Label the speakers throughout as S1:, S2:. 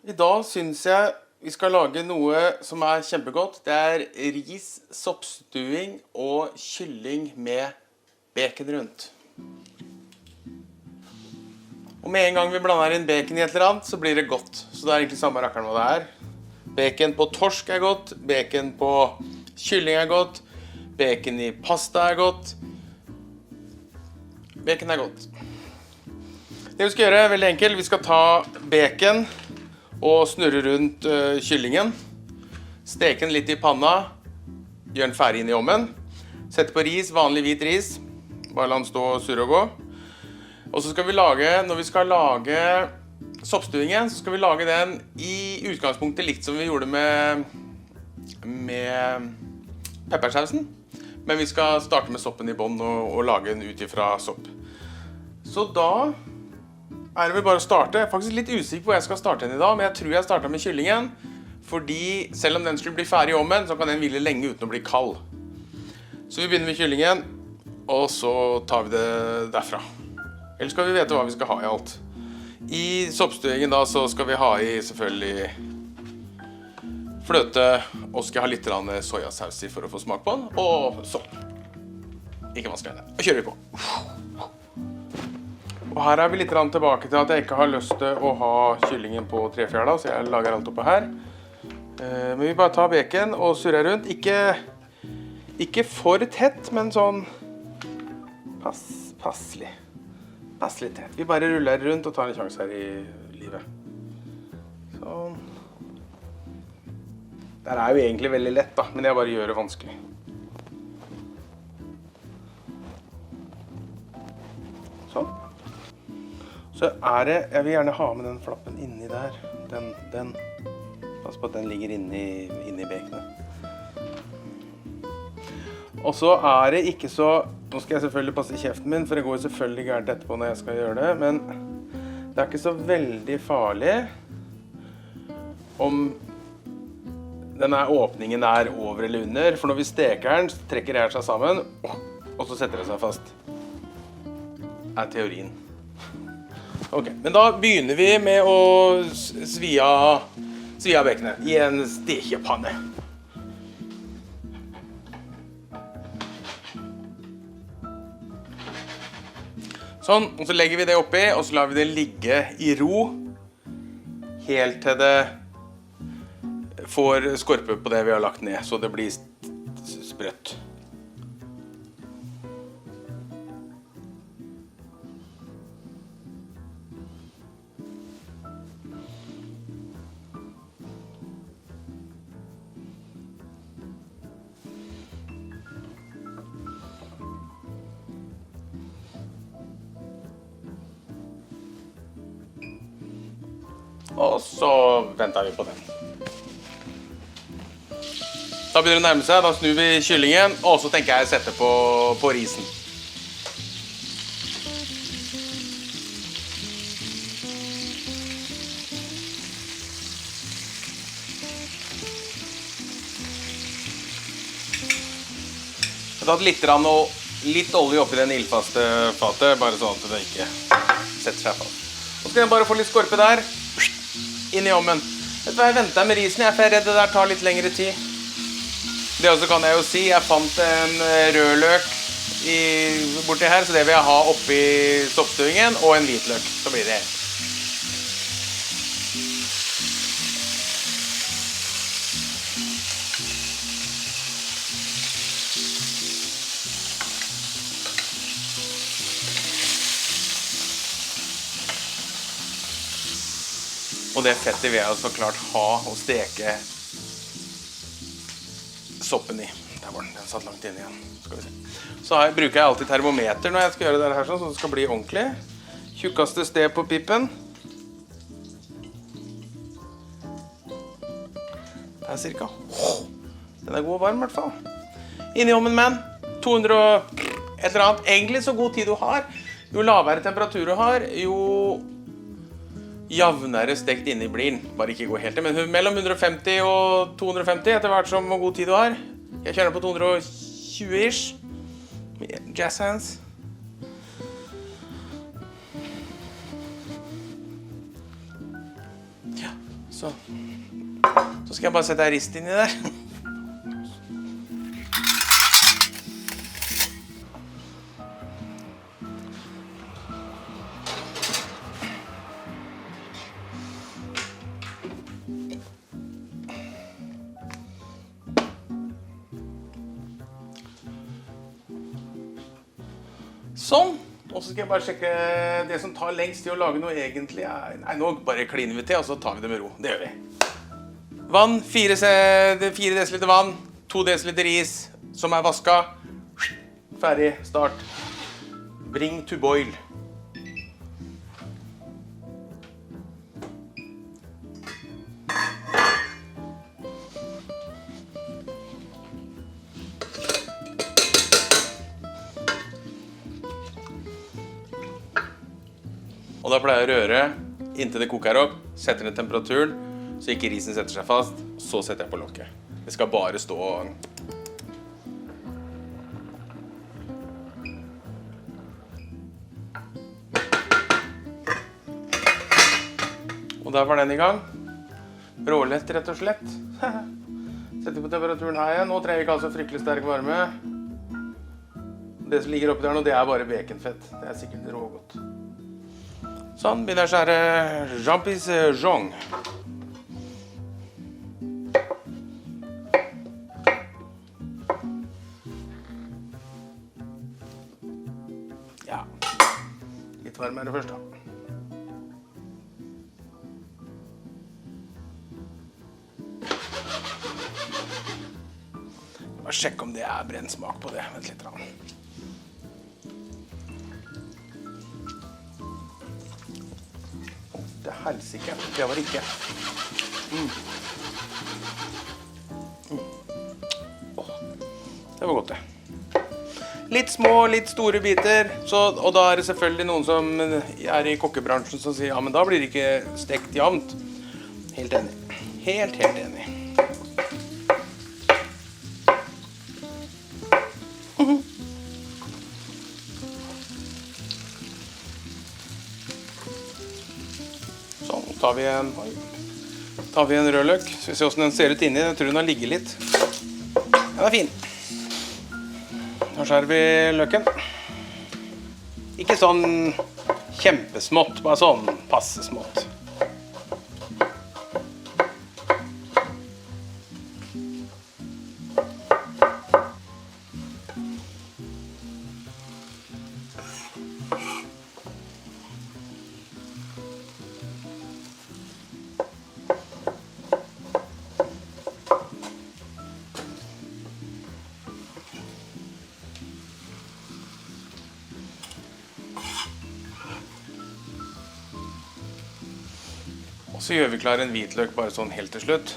S1: I dag synes jeg vi skal lage noe som kjempegodt. Det ris, soppstuing og kylling med bacon rundt. Og med en gang vi blander inn bacon i et eller annet, så blir det godt. Så det egentlig samme rakkeren hva det Bacon på torsk godt, bacon på kylling godt, bacon i pasta godt. Bacon godt. Det vi skal gjøre veldig enkelt. Vi skal ta bacon og snurre rundt kyllingen. Steke den litt i panna. Gjør den ferdig inn i ovnen. Sette på ris, vanlig hvit ris. Bare la den stå og surre og gå. Og så skal vi lage, når vi skal lage soppstuingen, så skal vi lage den i utgangspunktet likt som vi gjorde med peppersausen. Men vi skal starte med soppen i bånd og lage den ut ifra sopp. Så da det vel bare å starte. Jeg faktisk litt usikker på hvor jeg skal starte den i dag, men jeg tror jeg starter med kyllingen. Fordi selv om den skulle bli ferdig i ovnen, så kan den hvile lenge uten å bli kald. Så vi begynner med kyllingen, og så tar vi det derfra. Ellers skal vi vite hva vi skal ha i alt. I soppstuingen da, så skal vi ha i selvfølgelig fløte, og skal ha litt sojasaus i for å få smak på den, og sopp. Ikke vanskeligere. Og kjører vi på. Og her vi litt tilbake til at jeg ikke har lyst til å ha kyllingen på 3/4, så jeg lager alt oppe her. Men vi bare tar bacon og surrer rundt. Ikke for tett, men sånn passelig. Passelig tett. Vi bare ruller rundt og tar en sjanse her i livet. Sånn. Det jo egentlig veldig lett da, men jeg bare gjør det vanskelig. Sånn. Så det, jeg vil gjerne ha med den flappen inni der. Den. Pass på at den ligger inni baconet. Og så det ikke så, nå skal jeg selvfølgelig passe kjeften min, for det går selvfølgelig gærent etterpå når jeg skal gjøre det, men det ikke så veldig farlig om denne åpningen over eller under, for når vi steker den, så trekker det seg sammen, og så setter det seg fast. Teorien. Ok, men da begynner vi med å svi av baconet i en stekepanne. Sånn, og så legger vi det oppi, og så lar vi det ligge i ro helt til det får skorpe på det vi har lagt ned, så det blir sprøtt. Og så venter vi på den. Da begynner det å nærme seg, da snur vi kyllingen, og så tenker jeg å sette på risen. Jeg har tatt litt olje oppi den ildfaste fatet, bare sånn at det ikke setter seg fast. Og så skal jeg bare få litt skorpe der, inn i ovnen. Vet du hva, jeg venter med risen, for jeg redd det der tar litt lengre tid. Det også kan jeg jo si, jeg fant en rødløk borti her, så det vil jeg ha oppi soppstuingen, og en hvitløk, så blir det helt. Og det fettet vil jeg så klart ha og steke soppen i. Der var den, den satt langt inn igjen. Skal vi se. Så bruker jeg alltid termometer når jeg skal gjøre det her sånn, så det skal bli ordentlig. Tjukkeste sted på pippen. Det cirka. Den god og varm i hvert fall. Inn i ovnen, men 200 og et eller annet. Egentlig så god tid du har. Jo lavere temperatur du har, jo jevnere stekt inne i blir den. Bare ikke gå helt til, men mellom 150 og 250 etter hvert som hvor god tid du har. Jeg kjører på 220-ish. Jazz hands. Ja, Så skal jeg bare sette rist inn i der. Sånn. Og så skal jeg bare sjekke det som tar lengst til å lage noe egentlig. Nei, nå bare kliner vi til, og så tar vi det med ro. Det gjør vi. Vann, 4 dl vann, 2 dl ris som er vasket. Ferdig, start. Bring to boil. Og da pleier jeg å røre inntil det koker opp, setter ned temperaturen, så ikke risen setter seg fast, så setter jeg på lokket. Det skal bare stå... Og der var den i gang. Rålett, rett og slett. Setter på temperaturen her igjen. Nå trenger vi ikke altså fryktelig sterk varme. Det som ligger oppi der nå, det er bare baconfett. Det er sikkert rågodt. Sånn, begynner jeg å skjære champignon. Ja, litt varmere først da. Bare sjekk om det er brennsmak på det. Vent litt. Det er helsike. Det var ikke. Det var godt det. Litt små, litt store biter. Og da er det selvfølgelig noen som er i kokkebransjen som sier, ja, men da blir det ikke stekt jevnt. Helt enig. Helt enig. Tar vi en rødløk, så vi ser hvordan den ser ut inni. Jeg tror den har ligget litt. Den er fin. Da skjærer vi løken. Ikke sånn kjempesmått, bare sånn passe smått. Og så gjør vi klar en hvitløk bare sånn helt til slutt.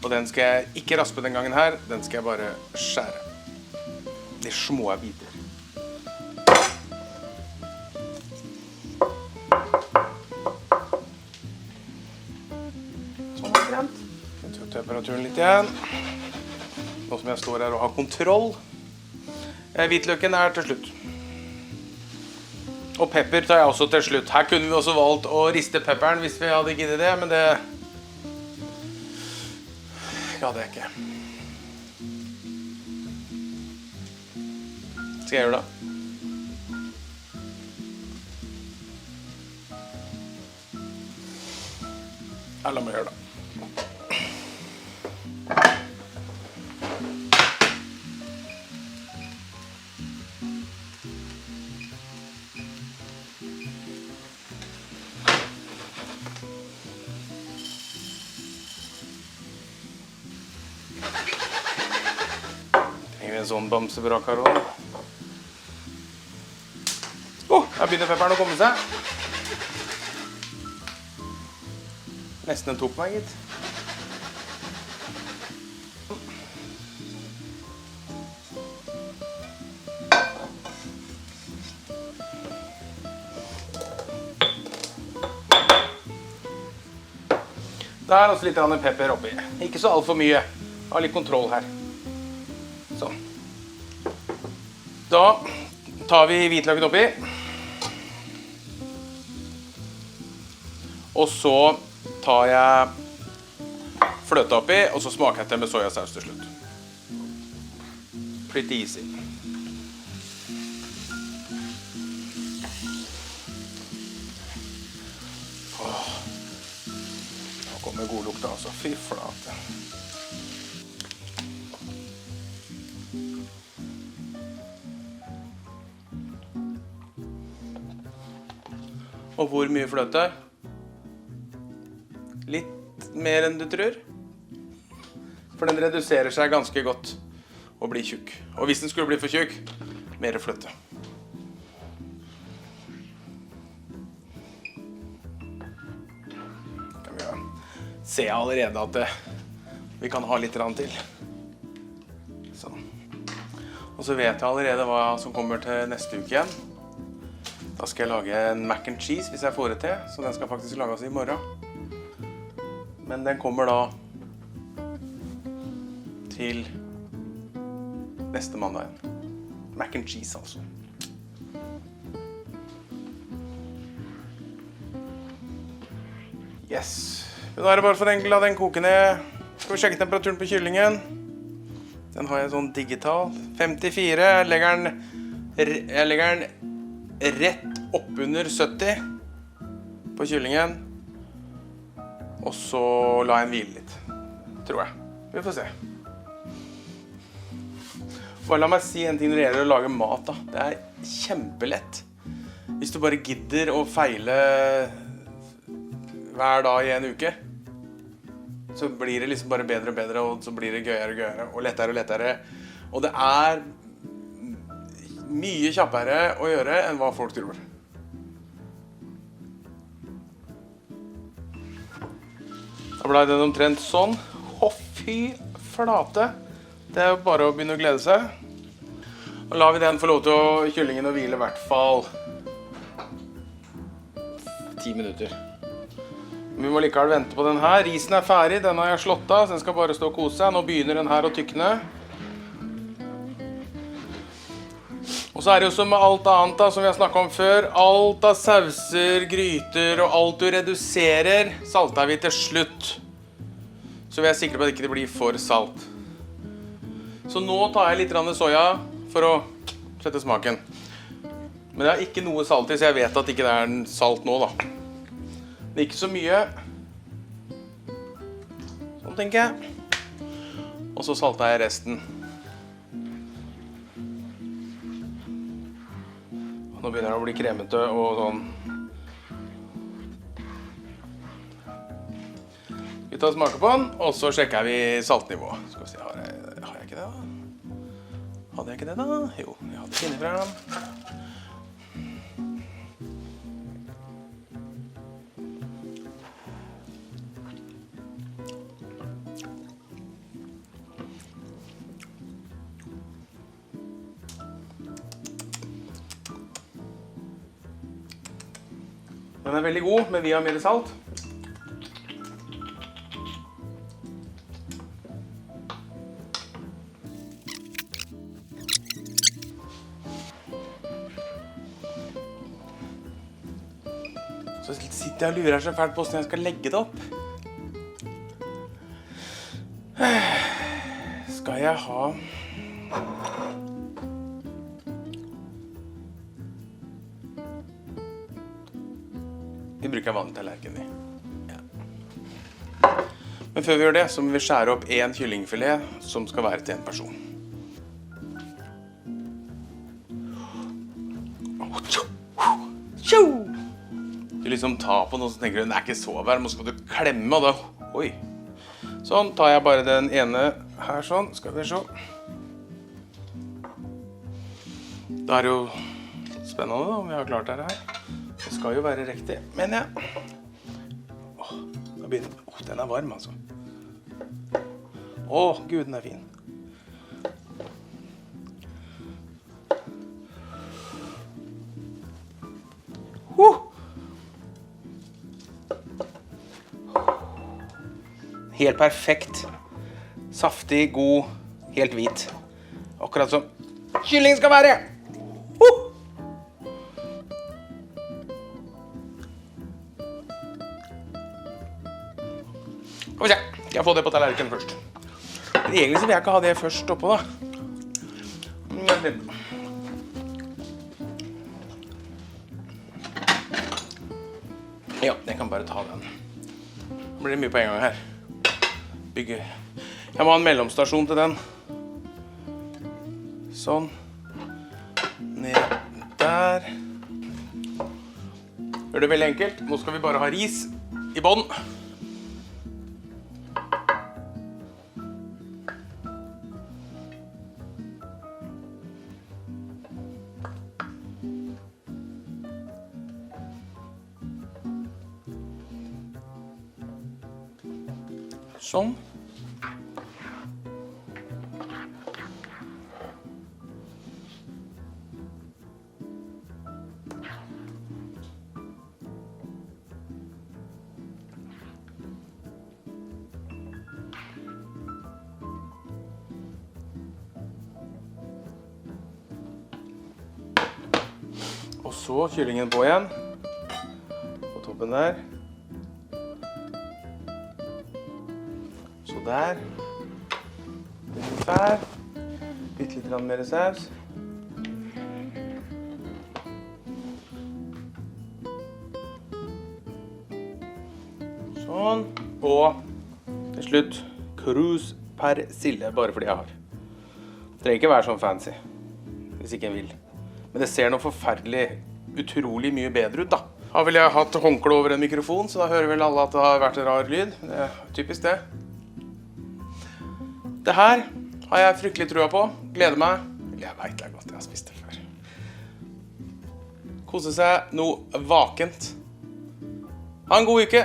S1: Og den skal jeg ikke raspe den gangen her, den skal jeg bare skjære. De små biter. Sånn omtrent. Jeg tar temperaturen litt igjen. Nå som jeg står her og har kontroll. Hvitløken er til slutt. Og pepper tar jeg også til slutt. Her kunne vi også valgt å riste pepperen hvis vi hadde giddet det, men det gadd jeg ikke. Skal jeg gjøre det? Ja, la meg gjøre det. En sånn bamsebrak her også. Her begynner pepperen å komme seg. Nesten den tok meg, gitt. Det er også litt pepper oppi. Ikke så alt for mye. Ha litt kontroll her. Sånn. Da tar vi hvitløken oppi. Og så tar jeg fløte oppi, og så smaker jeg til med sojasaus til slutt. Pretty easy. Nå kommer god lukt altså, fy flate. Og hvor mye fløte? Litt mer enn du tror. For den reduserer seg ganske godt og blir tjukk. Og hvis den skulle bli for tjukk, mer fløte. Kan vi se allerede at vi kan ha litt til. Sånn. Og så vet jeg allerede hva som kommer til neste uke igjen. Da skal jeg lage en mac and cheese hvis jeg får det til, så den skal faktisk lages i morgen. Men den kommer da til neste mandag. Mac and cheese altså. Yes. Da er det bare for enkelt å la den koke ned. Skal vi sjekke temperaturen på kyllingen. Den har jeg sånn digital. 54. Jeg legger den rett oppunder 70 på kyllingen. Og så la jeg den hvile litt, tror jeg. Vi får se. Bare la meg si en ting når det gjelder å lage mat da. Det er kjempelett. Hvis du bare gidder å feile hver dag i en uke, så blir det liksom bare bedre og bedre, og så blir det gøyere og gøyere, og lettere. Og det er mye kjappere å gjøre enn hva folk tror. Da ble den omtrent sånn. Å, fy flate. Det er jo bare å begynne å glede seg. Og lar vi den få lov til kyllingen å hvile i hvert fall 10 minutter. Vi må likevel vente på den her. Risen er ferdig, den har jeg slått av, så den skal bare stå og kose seg. Nå begynner den her å tykne. Og så er det jo som med alt annet da, som vi har snakket om før. Alt av sauser, gryter og alt du reduserer, salter vi til slutt. Så vi er sikre på at det ikke blir for salt. Så nå tar jeg litt soja for å sette smaken. Men det er ikke noe salt i, så jeg vet at det ikke er en salt nå da. Det er ikke så mye. Sånn tenker jeg. Og så salter jeg resten. Nå begynner det å bli kremete og sånn. Vi tar smaker på den, og så sjekker vi saltnivå. Skal vi se, har jeg ikke det da? Hadde jeg ikke det da? Jo, jeg hadde det innifra. Den er veldig god, men vi har mer salt. Så sitter jeg og lurer så fælt på hvordan jeg skal legge det opp. Skal jeg ha... Vi bruker vanlig tallerken i. Ja. Men før vi gjør det, så må vi skjære opp en kyllingfilet som skal være til en person. Du liksom tar på noe, så tenker du, den er ikke så varm, og så skal du klemme, og da, oi. Sånn, tar jeg bare den ene her sånn, skal vi se. Da er det jo spennende da, om vi har klart det her. Det skal jo være riktig, men ja. Da begynner den. Den er varm altså. Gud, den er fin. Helt perfekt. Saftig, god, helt hvit. Akkurat som kylling skal være. Skal vi se, skal jeg få det på tallerken først? Egentlig så vil jeg ikke ha det først oppå da. Ja, jeg kan bare ta den. Det blir mye på en gang her. Bygge. Jeg må ha en mellomstasjon til den. Sånn. Ned der. Gjør det veldig enkelt. Nå skal vi bare ha ris i bånd. Sånn. Og så kyllingen på igjen. På toppen der. Så der. Litt her. Litt mer saus. Sånn. Og til slutt krus persille, bare fordi jeg har. Det trenger ikke være sånn fancy, hvis ikke en vil. Men det ser noe forferdelig, utrolig mye bedre ut da. Da vil jeg hatt håndkle over en mikrofon, så da hører vel alle at det har vært en rar lyd. Det er typisk det. Det her har jeg fryktelig trua på. Gleder meg. Jeg vet det er godt, jeg har spist det før. Kose seg noe vakent. Ha en god uke!